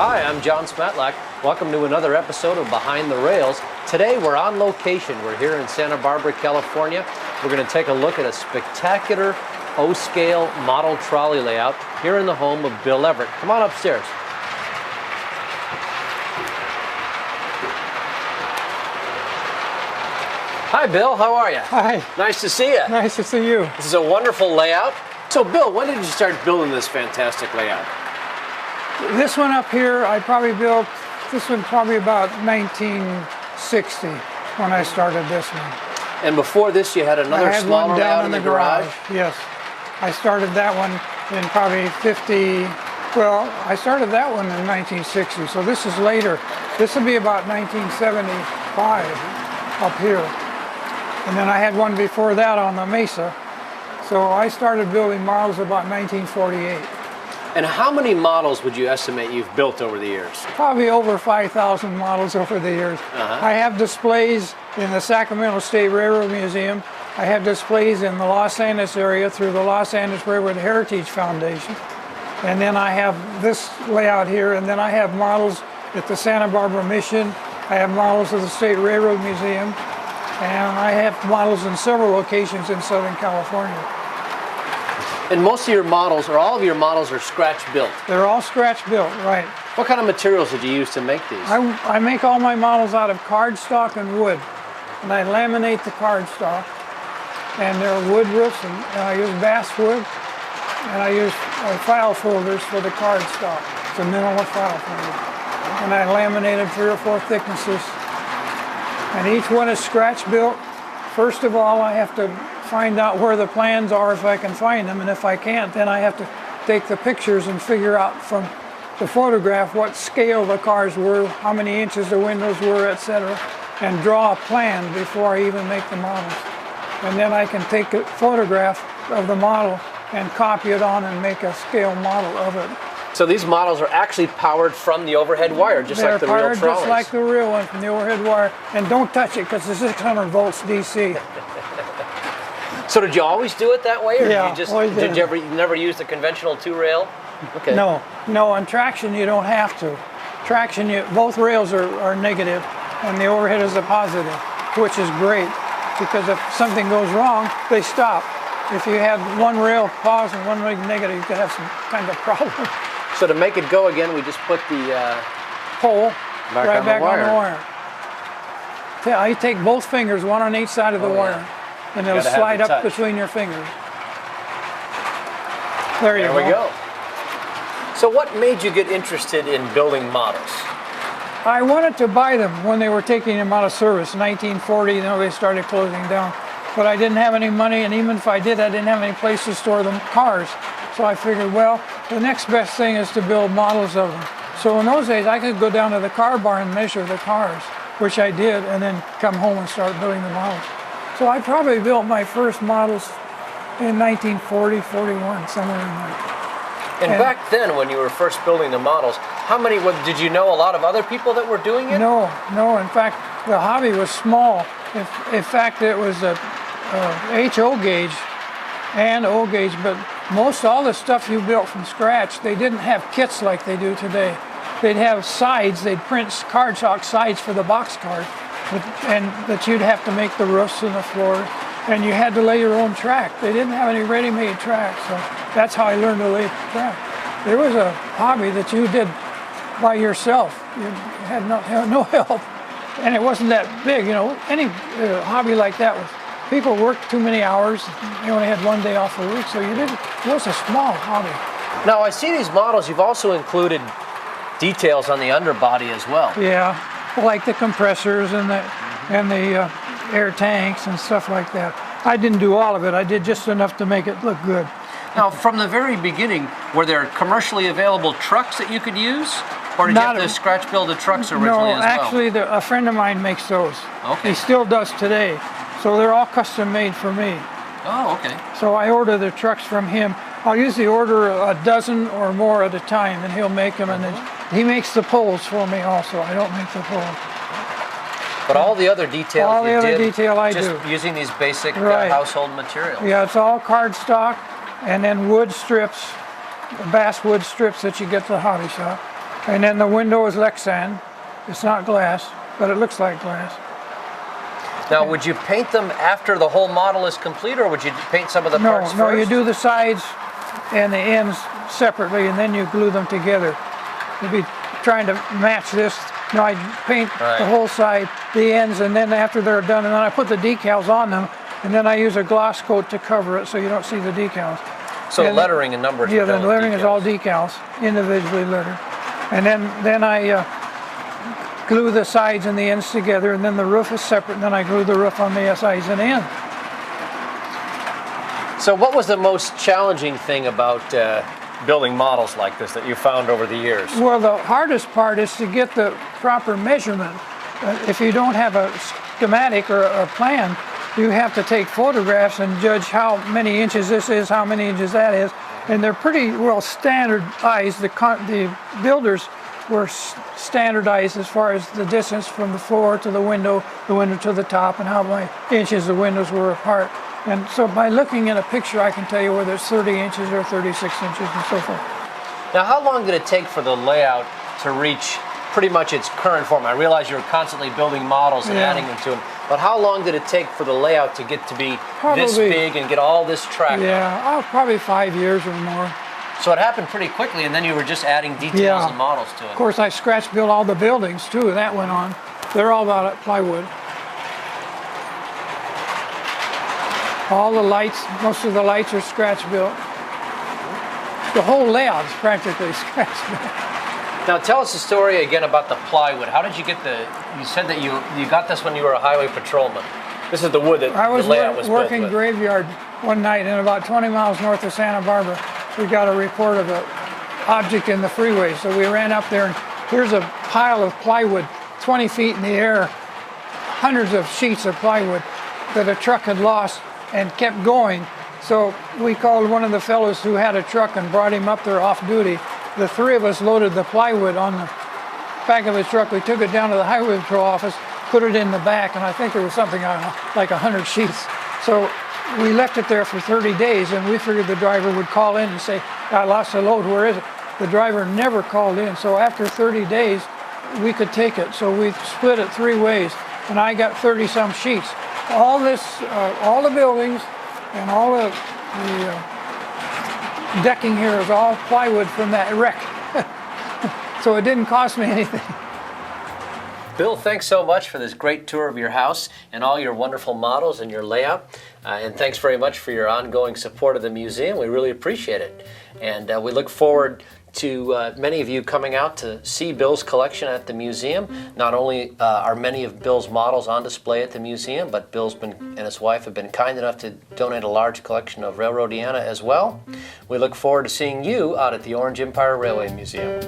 Hi, I'm John Smatlack. Welcome to another episode of Behind the Rails. Today we're on location. We're here in Santa Barbara, California. We're going to take a look at a spectacular O-scale model trolley layout here in the home of Bill Everett. Come on upstairs. Hi Bill, how are you? Hi. Nice to see you. Nice to see you. This is a wonderful layout. So Bill, when did you start building this fantastic layout? This one up here, I probably built, this one probably about 1960 when I started this one. And before this you had another smaller one layout down in the garage? Yes. I started that one in probably 50, well, I started that one in 1960, so this is later. This will be about 1975 up here. And then I had one before that on the Mesa. So I started building models about 1948. And how many models would you estimate you've built over the years? Probably over 5,000 models over the years. I have displays in the Sacramento State Railroad Museum. I have displays in the Los Angeles area through the Los Angeles Railroad Heritage Foundation. And then I have this layout here, and then I have models at the Santa Barbara Mission. I have models at the State Railroad Museum. And I have models in several locations in Southern California. And most of your models, or all of your models, are scratch built. They're all scratch built, right. What kind of materials did you use to make these? I make all my models out of cardstock and wood. And I laminate the cardstock. And they're wood roofs, and I use basswood. And I use file folders for the cardstock. It's a minimal file folder. And I laminated 3 or 4 thicknesses. And each one is scratch built. First of all, I have to find out where the plans are if I can find them, and if I can't, then I have to take the pictures and figure out from the photograph what scale the cars were, how many inches the windows were, etc., and draw a plan before I even make the models. And then I can take a photograph of the model and copy it on and make a scale model of it. So these models are actually powered from the overhead wire, just like the real trolleys. They're powered just like the real one from the overhead wire. And don't touch it because it's 600 volts DC. So did you always do it that way, or yeah, did you never use the conventional 2-rail? Okay. No, on traction you don't have to. Traction, both rails are negative, and the overhead is a positive, which is great because if something goes wrong, they stop. If you had one rail pause and one rail negative, you could have some kind of problem. So to make it go again, we just put the pole right back on the wire. I take both fingers, one on each side of the wire, and it'll slide up between your fingers. There we go. So what made you get interested in building models? I wanted to buy them when they were taking them out of service. 1940, they started closing down. But I didn't have any money, and even if I did, I didn't have any place to store them cars. So I figured, well, the next best thing is to build models of them. So in those days, I could go down to the car barn and measure the cars, which I did, and then come home and start building the models. So I probably built my first models in 1940, 41, somewhere in there. And back then, when you were first building the models, did you know a lot of other people that were doing it? No. In fact, the hobby was small. In fact, it was a HO gauge and O gauge, but most all the stuff you built from scratch, they didn't have kits like they do today. They'd have sides, they'd print cardstock sides for the boxcar, but you'd have to make the roofs and the floors, and you had to lay your own track. They didn't have any ready-made tracks, so that's how I learned to lay the track. There was a hobby that you did by yourself. You had no help, and it wasn't that big. Any hobby like that was, people worked too many hours. You only had one day off a week, so it was a small hobby. Now I see these models, you've also included details on the underbody as well. Yeah, like the compressors and the air tanks and stuff like that. I didn't do all of it. I did just enough to make it look good. Now, from the very beginning, were there commercially available trucks that you could use? Or did you have to scratch build the trucks originally as well? No, actually, a friend of mine makes those. Okay. He still does today. So they're all custom made for me. Oh, okay. So I order the trucks from him. I'll usually order a dozen or more at a time, and he'll make them. And then he makes the poles for me also. I don't make the poles. But all the other details all the other detail I just do. Using these basic household materials. Yeah, it's all cardstock, and then wood strips, basswood strips that you get at the hobby shop. And then the window is Lexan. It's not glass, but it looks like glass. Now, would you paint them after the whole model is complete, or would you paint some of the parts first? No, you do the sides and the ends separately, and then you glue them together. You'd be trying to match this. No, I paint the whole side, the ends, and then after they're done, and then I put the decals on them, and then I use a gloss coat to cover it so you don't see the decals. So and lettering and numbers. Yeah, the lettering is all decals, individually lettered. And then I glue the sides and the ends together, and then the roof is separate, and then I glue the roof on the sides and ends. So what was the most challenging thing about building models like this that you found over the years? Well, the hardest part is to get the proper measurement. If you don't have a schematic or a plan, you have to take photographs and judge how many inches this is, how many inches that is, and they're pretty well standardized. The builders were standardized as far as the distance from the floor to the window to the top, and how many inches the windows were apart. And so by looking at a picture, I can tell you whether it's 30 inches or 36 inches and so forth. Now, how long did it take for the layout to reach pretty much its current form? I realize you're constantly building models and adding them to them, but how long did it take for the layout to get to be this big and get all this track? Yeah, probably 5 years or more. So it happened pretty quickly, and then you were just adding details and models to it. Of course, I scratch built all the buildings too. That went on. They're all about plywood. All the lights, most of the lights are scratch built. The whole layout is practically scratch built. Now tell us the story again about the plywood. How did you get you said that you got this when you were a highway patrolman. This is the wood that the layout was built with. I was working graveyard one night, and about 20 miles north of Santa Barbara, we got a report of an object in the freeway. So we ran up there, and here's a pile of plywood, 20 feet in the air, hundreds of sheets of plywood that a truck had lost and kept going. So we called one of the fellows who had a truck and brought him up there off duty. The three of us loaded the plywood on the back of his truck. We took it down to the highway patrol office, put it in the back, and I think there was something like 100 sheets. So we left it there for 30 days, and we figured the driver would call in and say, I lost the load, where is it? The driver never called in. So after 30 days, we could take it. So we split it 3 ways, and I got 30-some sheets. All this, all the buildings and all the decking here is all plywood from that wreck. So it didn't cost me anything. Bill, thanks so much for this great tour of your house and all your wonderful models and your layout. And thanks very much for your ongoing support of the museum. We really appreciate it. And we look forward to many of you coming out to see Bill's collection at the museum. Not only are many of Bill's models on display at the museum, but Bill's and his wife have been kind enough to donate a large collection of Railroadiana as well. We look forward to seeing you out at the Orange Empire Railway Museum.